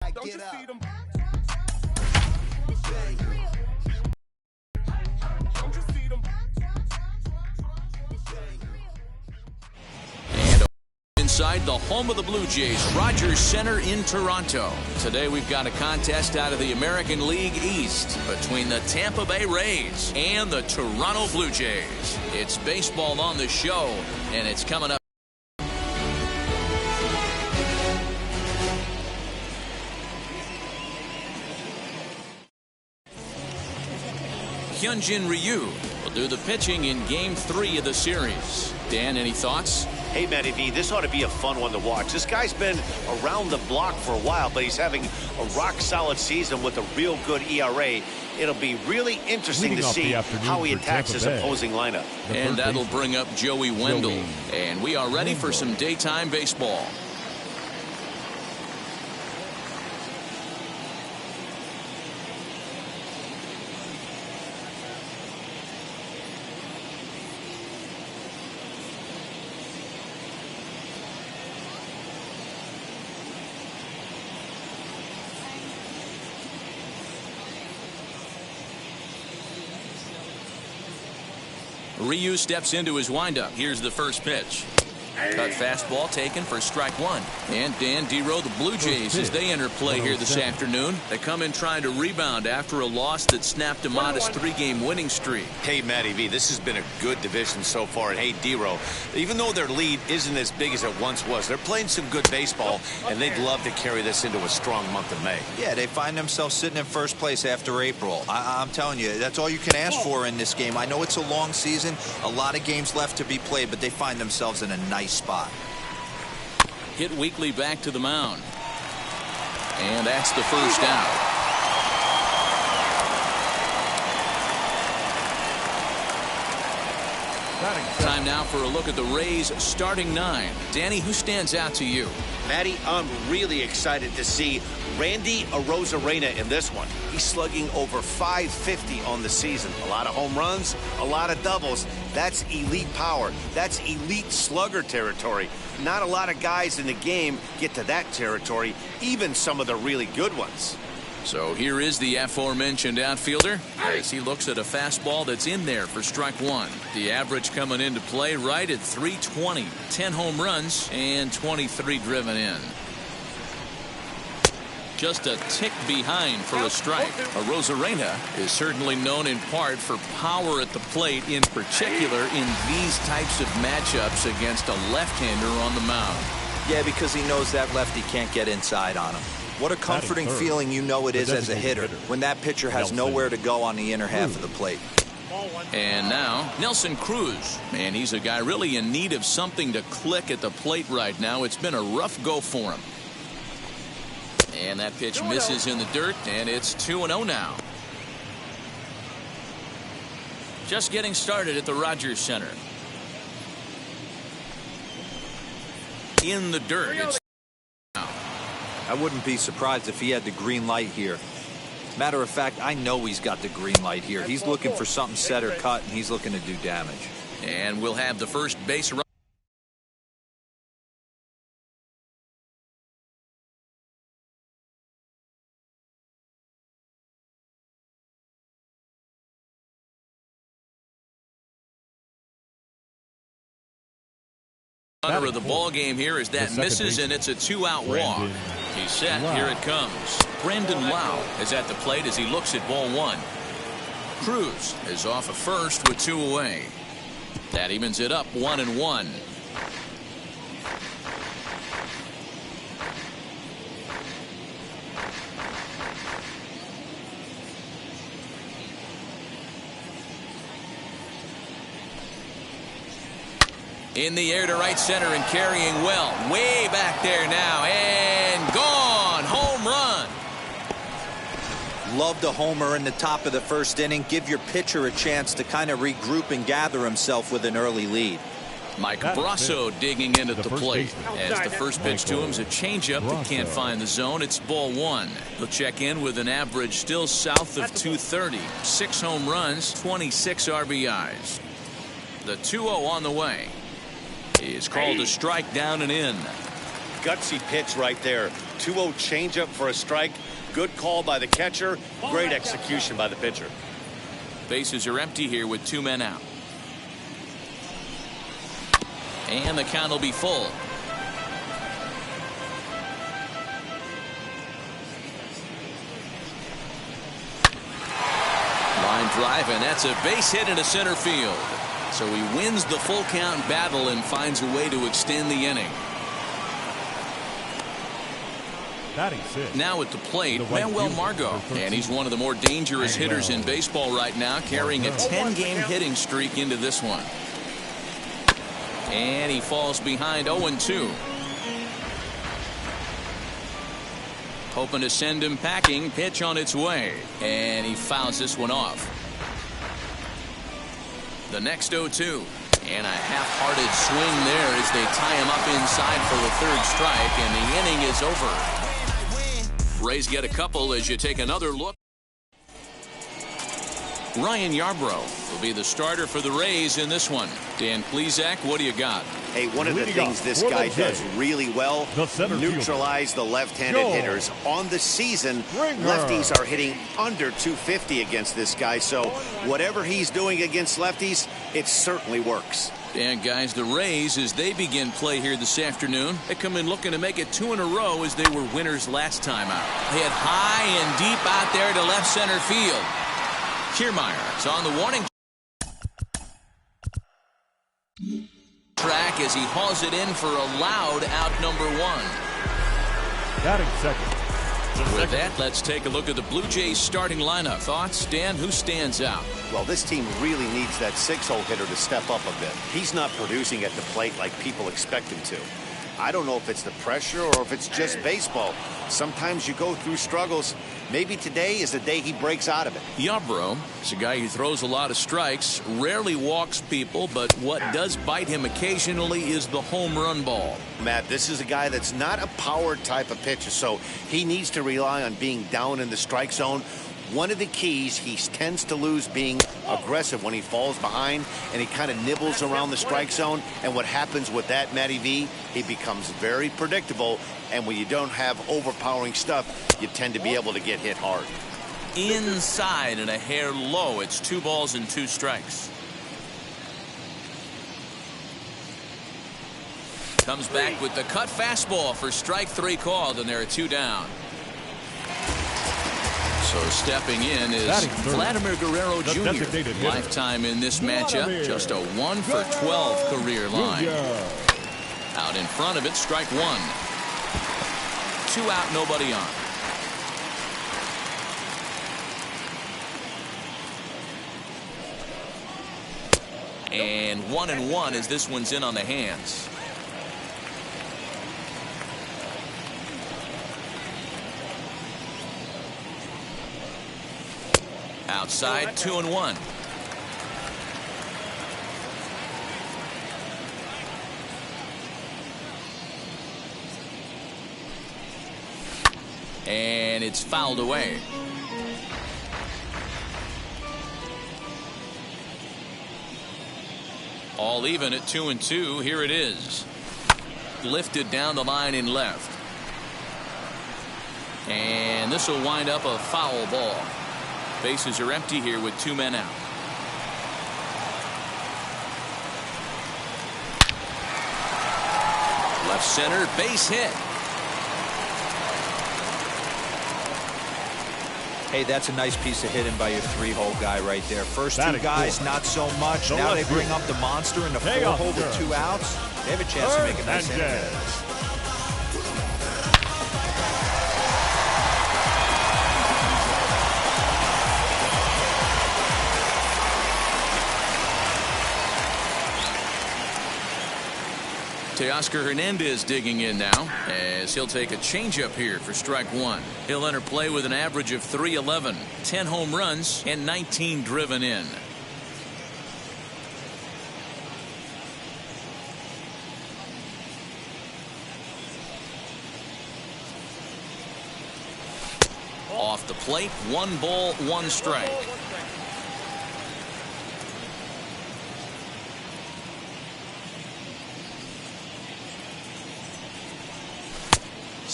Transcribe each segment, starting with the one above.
Get up. And inside the home of the Blue Jays, Rogers Center in Toronto. Today we've got a contest out of the American League East between the Tampa Bay Rays and the Toronto Blue Jays. It's baseball on the show, and it's coming up. HyunJin Ryu will do the pitching in Game 3 of the series. Dan, any thoughts? Hey, Matty V, this ought to be a fun one to watch. This guy's been around the block for a while, but he's having a rock-solid season with a real good ERA. It'll be really interesting to see how he attacks his opposing lineup. And that'll bring up Joey Wendell. And we are ready for some daytime baseball. Ryu steps into his windup. Here's the first pitch. Cut fastball taken for strike one. And Dan Dero, the Blue Jays, as they enter play here this afternoon. They come in trying to rebound after a loss that snapped a modest 3-game winning streak. Hey, Matty V, this has been a good division so far. And hey, Dero, even though their lead isn't as big as it once was, they're playing some good baseball, and they'd love to carry this into a strong month of May. Yeah, they find themselves sitting in first place after April. I'm telling you, that's all you can ask for in this game. I know it's a long season, a lot of games left to be played, but they find themselves in a nice spot. Hit weekly back to the mound. And that's the first out. Time now for a look at the Rays starting 9. Danny, who stands out to you? Matty, I'm really excited to see Randy Arozarena in this one. He's slugging over .550 on the season. A lot of home runs, a lot of doubles. That's elite power. That's elite slugger territory. Not a lot of guys in the game get to that territory, even some of the really good ones. So here is the aforementioned outfielder as he looks at a fastball that's in there for strike one. The average coming into play right at .320. 10 home runs and 23 driven in. Just a tick behind for a strike. Arozarena is certainly known in part for power at the plate, in particular in these types of matchups against a left-hander on the mound. Yeah, because he knows that lefty can't get inside on him. What a comforting feeling you know it is as a hitter when that pitcher has nowhere to go on the inner half of the plate. And now Nelson Cruz, man, he's a guy really in need of something to click at the plate right now. It's been a rough go for him. And that pitch misses in the dirt, and it's 2-0 now. Just getting started at the Rogers Center. In the dirt. It's I wouldn't be surprised if he had the green light here. Matter of fact, I know he's got the green light here. He's looking for something set or cut, and he's looking to do damage. And we'll have the first base run. Of the ball game here as that misses, and it's a 2-out walk. He's set. Here it comes. Brandon Lau is at the plate as he looks at ball one. Cruz is off of first with 2 away. That evens it up 1-1. In the air to right center and carrying well. Way back there now. And gone. Home run. Loved a homer in the top of the first inning. Give your pitcher a chance to kind of regroup and gather himself with an early lead. Mike Brasso digging in at the plate. As the first pitch to him is a changeup that can't find the zone. It's ball one. He'll check in with an average still south of .230. 6 home runs, 26 RBIs. The 2-0 on the way. He is called a strike, down and in. Gutsy pitch right there. 2-0 changeup for a strike. Good call by the catcher. Great execution by the pitcher. Bases are empty here with 2 men out. And the count will be full. Line drive, and that's a base hit into center field. So he wins the full count battle and finds a way to extend the inning. Now at the plate, Manuel Margot, and he's one of the more dangerous hitters in baseball right now, carrying a 10-game hitting streak into this one. And he falls behind 0-2. Hoping to send him packing. Pitch on its way, and he fouls this one off. The next 0-2. And a half-hearted swing there as they tie him up inside for the 3rd strike, and the inning is over. Rays get a couple as you take another look. Ryan Yarbrough will be the starter for the Rays in this one. Dan Plesac, what do you got? Hey, one of the things this guy does really well, neutralize the left-handed hitters. On the season, lefties are hitting under 250 against this guy, so whatever he's doing against lefties, it certainly works. And guys, the Rays, as they begin play here this afternoon, they come in looking to make it 2 in a row as they were winners last time out. Hit high and deep out there to left center field. Kiermaier is on the warning track as he hauls it in for a loud out number 1. Batting second. With that, let's take a look at the Blue Jays starting lineup. Thoughts, Dan? Who stands out? Well, this team really needs that 6-hole hitter to step up a bit. He's not producing at the plate like people expect him to. I don't know if it's the pressure or if it's just baseball. Sometimes you go through struggles. Maybe today is the day he breaks out of it. Yarbrough is a guy who throws a lot of strikes, rarely walks people, but what does bite him occasionally is the home run ball. Matt, this is a guy that's not a power type of pitcher, so he needs to rely on being down in the strike zone. One of the keys, he tends to lose being aggressive when he falls behind, and he kind of nibbles around the strike zone. And what happens with that, Matty V, he becomes very predictable. And when you don't have overpowering stuff, you tend to be able to get hit hard. Inside and a hair low. It's 2 balls and 2 strikes. Comes back with the cut fastball for strike 3 called, and there are 2 down. So stepping in is Vladimir Guerrero Jr. Lifetime in this matchup, just a 1 for 12 career line. Out in front of it, strike 1. 2 out, nobody on. And 1-1 as this one's in on the hands. Outside, 2-1. And it's fouled away. All even at 2-2. Here it is. Lifted down the line in left. And this will wind up a foul ball. Bases are empty here with 2 men out. Left center, base hit. Hey, that's a nice piece of hitting by your 3-hole guy right there. First 2 guys, not so much. Now they bring up the monster in the 4-hole with 2 outs. They have a chance to make a nice inning of this. Teoscar Hernandez digging in now as he'll take a changeup here for strike 1. He'll enter play with an average of .311, 10 home runs, and 19 driven in. Off the plate, 1 ball, 1 strike.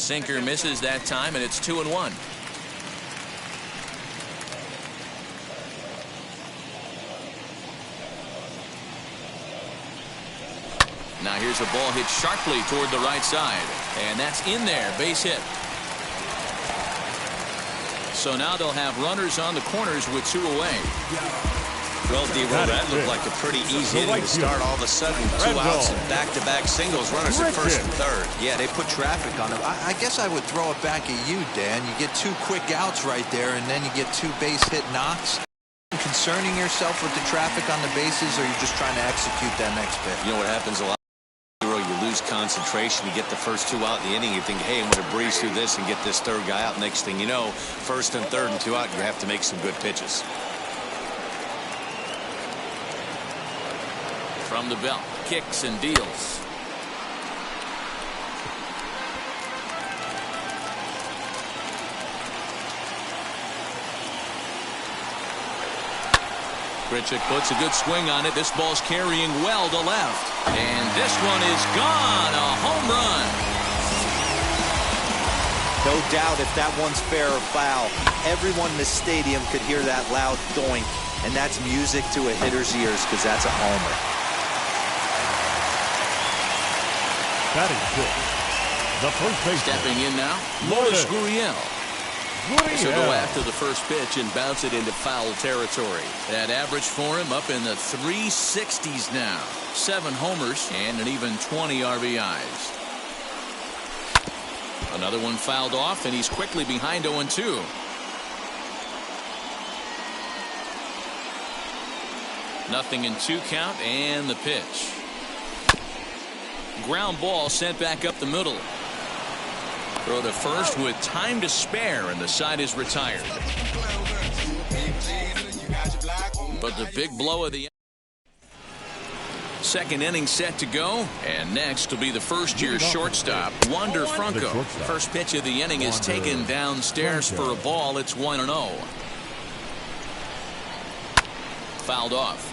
sinker misses that time, and it's 2-1. Now here's a ball hit sharply toward the right side, and that's in there, base hit. So now they'll have runners on the corners with 2 away. Well, D-Roll, that looked like a pretty easy inning to start. All of a sudden, 2 outs and back-to-back singles, runners at first and third. Yeah, they put traffic on him. I guess I would throw it back at you, Dan. You get 2 quick outs right there, and then you get 2 base hit knocks. Concerning yourself with the traffic on the bases, or you're just trying to execute that next pitch? You know what happens a lot? You lose concentration. You get the first 2 out in the inning. You think, hey, I'm going to breeze through this and get this 3rd guy out. Next thing you know, 1st and 3rd and 2 out, you have to make some good pitches. From the belt, kicks and deals. Grichuk puts a good swing on it. This ball's carrying well to left. And this one is gone. A home run. No doubt if that one's fair or foul, everyone in the stadium could hear that loud doink. And that's music to a hitter's ears because that's a homer. Batting 6th, the first baseman. Stepping in now, Yarbrough. He'll go after the first pitch and bounce it into foul territory. That average for him up in the 360s now. 7 homers and an even 20 RBIs. Another one fouled off, and he's quickly behind 0-2. Nothing in 2 count, and the pitch. Ground ball sent back up the middle. Throw to first with time to spare, and the side is retired. But the big blow of the 2nd inning set to go, and next will be the first-year shortstop, Franco. First pitch of the inning is taken downstairs for a ball. It's 1-0. Fouled off.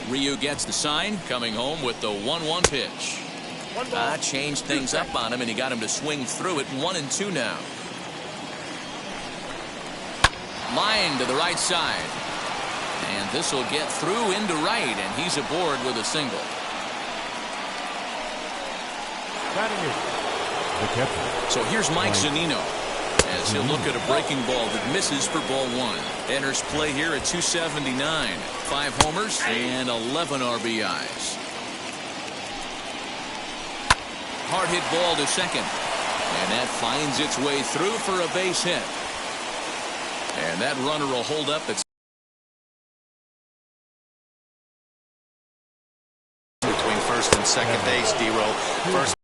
Ryu gets the sign, coming home with the 1-1 pitch. Changed things up on him, and he got him to swing through it. 1-2 now. Line to the right side. And this will get through into right, and he's aboard with a single. So here's Mike Zunino as he'll look at a breaking ball that misses for ball 1. Enters play here at 279. 5 homers and 11 RBIs. Hard hit ball to second. And that finds its way through for a base hit. And that runner will hold up at between first and second base, D-Roll. First.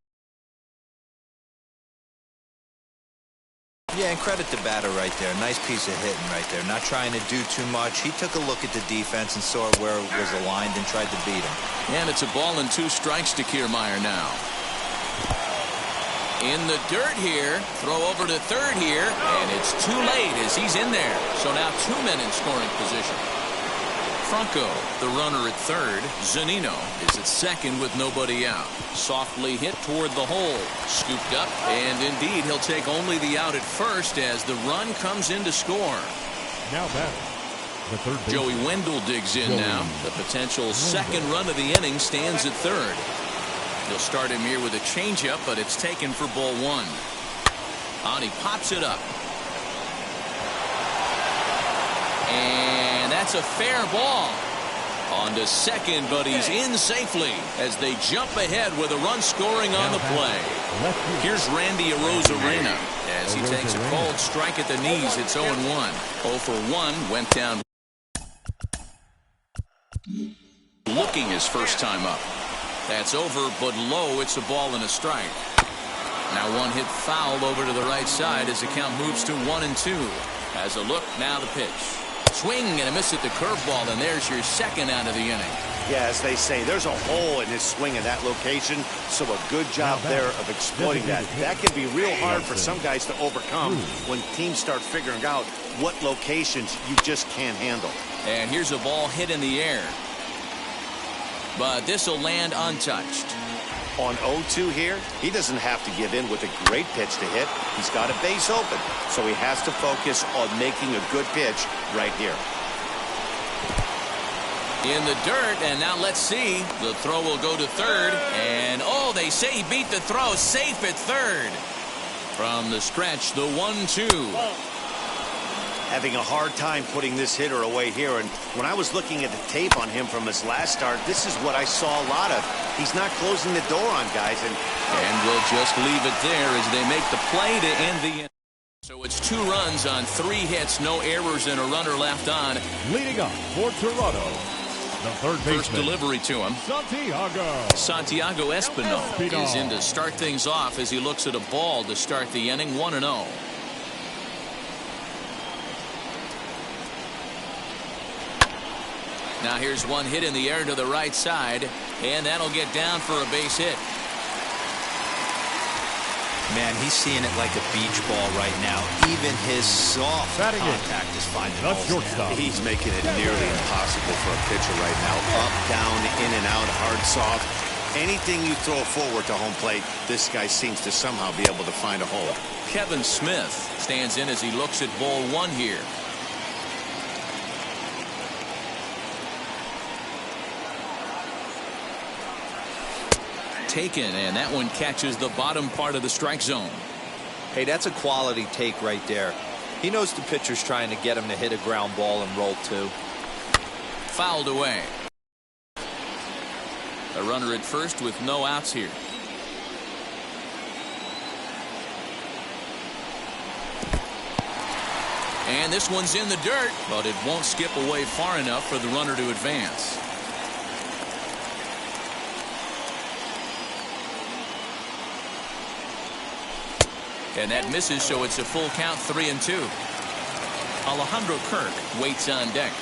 Yeah, and credit the batter right there. Nice piece of hitting right there. Not trying to do too much. He took a look at the defense and saw where it was aligned and tried to beat him. And it's a ball and 2 strikes to Kiermaier now. In the dirt here. Throw over to third here. And it's too late as he's in there. So now 2 men in scoring position. Franco, the runner at third. Zunino is at second with nobody out. Softly hit toward the hole. Scooped up. And indeed, he'll take only the out at first as the run comes in to score. Now batting, the third baseman. Joey Wendell digs in now. The potential second run of the inning stands at third. He'll start him here with a changeup, but it's taken for ball 1. On, he pops it up. And that's a fair ball. On to second, but he's in safely as they jump ahead with a run scoring on the play. Here's Randy Arozarena as he takes a cold strike at the knees. It's 0-1. 0 for 1 went down. Looking his first time up. That's over, but low. It's a ball and a strike. Now one hit foul over to the right side as the count moves to 1-2. As a look, now the pitch. Swing and a miss at the curveball, and there's your second out of the inning. Yeah, as they say, there's a hole in his swing in that location, so a good job there of exploiting that. That can be real hard for some guys to overcome when teams start figuring out what locations you just can't handle. And here's a ball hit in the air. But this will land untouched. On 0-2 here, he doesn't have to give in with a great pitch to hit. He's got a base open, so he has to focus on making a good pitch right here. In the dirt, and now let's see. The throw will go to third, and oh, they say he beat the throw. Safe at third. From the stretch, the 1-2. Having a hard time putting this hitter away here, and when I was looking at the tape on him from his last start, this is what I saw a lot of. He's not closing the door on guys, and we'll just leave it there as they make the play to end the inning. So it's 2 runs on 3 hits, no errors, and a runner left on. Leading up for Toronto, the third baseman. First delivery to him. Santiago Espinal is in to start things off as he looks at a ball to start the inning. 1-0. Now here's one hit in the air to the right side, and that'll get down for a base hit. Man, he's seeing it like a beach ball right now. Even his soft contact is finding holes now. He's making it nearly impossible for a pitcher right now. Up, down, in and out, hard, soft. Anything you throw forward to home plate, this guy seems to somehow be able to find a hole. Kevin Smith stands in as he looks at ball 1 here. Taken, and that one catches the bottom part of the strike zone. Hey, that's a quality take right there. He knows the pitcher's trying to get him to hit a ground ball and roll 2. Fouled away. A runner at first with no outs here. And this one's in the dirt, but it won't skip away far enough for the runner to advance. And that misses, so it's a full count, 3-2. Alejandro Kirk waits on deck.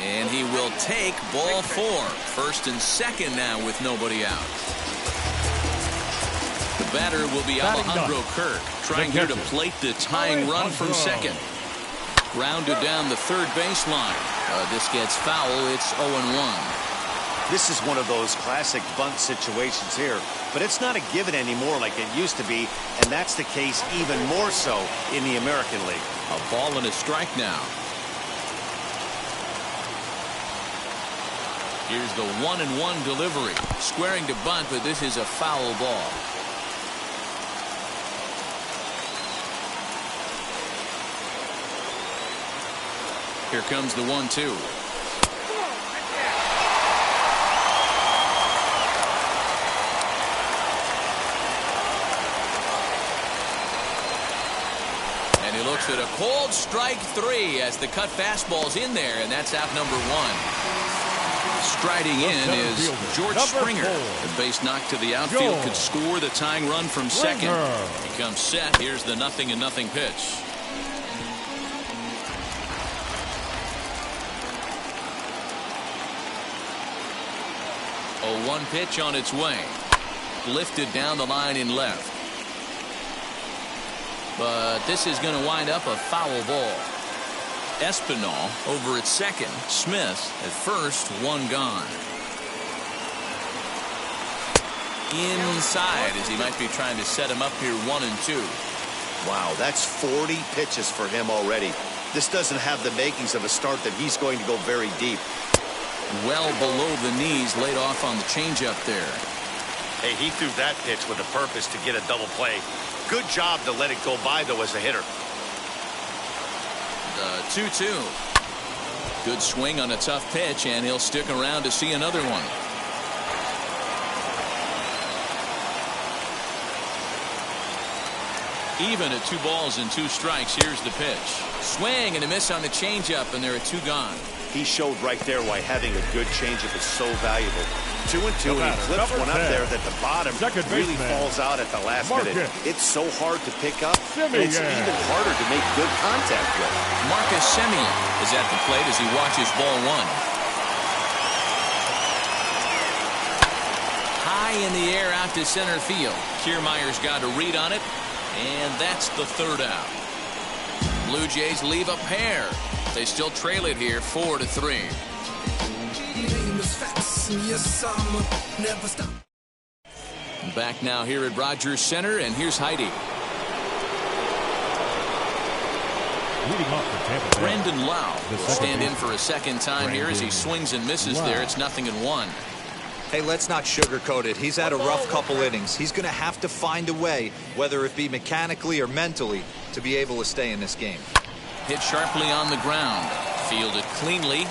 And he will take ball 4. First and second now with nobody out. The batter will be Alejandro Kirk, trying here to plate the tying run from second. Grounded down the third baseline. This gets foul. It's 0-1. This is one of those classic bunt situations here, but it's not a given anymore like it used to be, and that's the case even more so in the American League. A ball and a strike now. Here's the 1-1 delivery. Squaring to bunt, but this is a foul ball. Here comes the 1-2. At a cold strike 3 as the cut fastball's in there, and that's out number 1. Striding in is George Springer. The base knock to the outfield could score the tying run from second. He comes set. Here's the 0-0 pitch. A 1 pitch on its way. Lifted down the line in left. But this is going to wind up a foul ball. Espinal over at second. Smith at first. 1 gone. Inside as he might be trying to set him up here 1-2. Wow, that's 40 pitches for him already. This doesn't have the makings of a start that he's going to go very deep. Well below the knees, laid off on the changeup there. Hey, he threw that pitch with a purpose to get a double play. Good job to let it go by, though, as a hitter. The 2-2. Good swing on a tough pitch, and he'll stick around to see another one. Even at 2 balls and 2 strikes. Here's the pitch. Swing and a miss on the changeup, and there are 2 gone. He showed right there why having a good changeup is so valuable. 2-2, and he flips one up there that the bottom really falls out at the last minute. It's so hard to pick up, and it's even harder to make good contact with. Marcus Semien is at the plate as he watches ball 1. High in the air out to center field. Kiermaier's got a read on it, and that's the 3rd out. Blue Jays leave a pair. They still trail it here 4-3. Back now here at Rogers Center, and here's Heidi. Leading off for Tampa Bay, Brendan Lau will stand in for a second time here as he Brendan swings and misses there. It's 0-1. Hey, let's not sugarcoat it. He's had a rough couple innings. He's going to have to find a way, whether it be mechanically or mentally, to be able to stay in this game. Hit sharply on the ground. Fielded cleanly.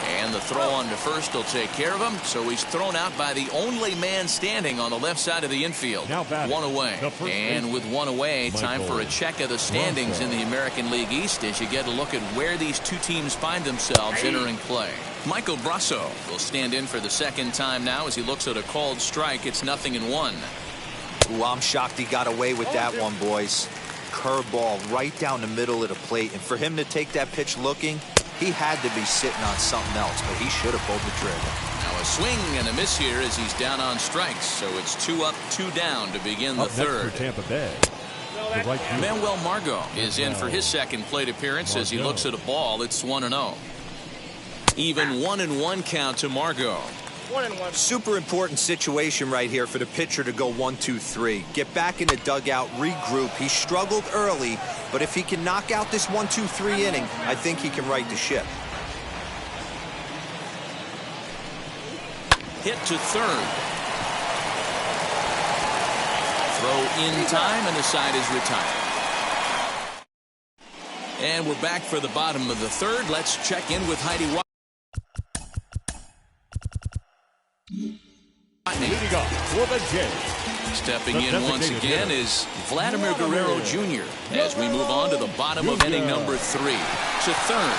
And the throw on to first will take care of him. So he's thrown out by the only man standing on the left side of the infield. Now batting, one away. And with one away, time for a check of the standings in the American League East as you get a look at where these two teams find themselves entering play. Michael Brasso will stand in for the second time now as he looks at a called strike. It's 0-1. Ooh, I'm shocked he got away with that one, boys. Curveball right down the middle of the plate. And for him to take that pitch looking, he had to be sitting on something else, but he should have pulled the trigger. Now a swing and a miss here as he's down on strikes. So it's 2 up, 2 down to begin the third. Next for Tampa Bay, the right fielder, Manuel Margot is in for his second plate appearance as he looks at a ball. It's 1-0. Even 1-1 count to Margot. 1-1. Super important situation right here for the pitcher to go 1-2-3. Get back in the dugout, regroup. He struggled early, but if he can knock out this 1-2-3 inning, I think he can right the ship. Hit to third. Throw in time, and the side is retired. And we're back for the bottom of the third. Let's check in with Heidi White. leading off for the Jays. Stepping in once again is Vladimir Guerrero Jr. as we move on to the bottom of inning number 3 to third.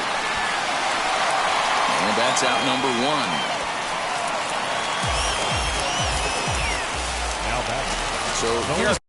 And that's out number 1. Now back. So here's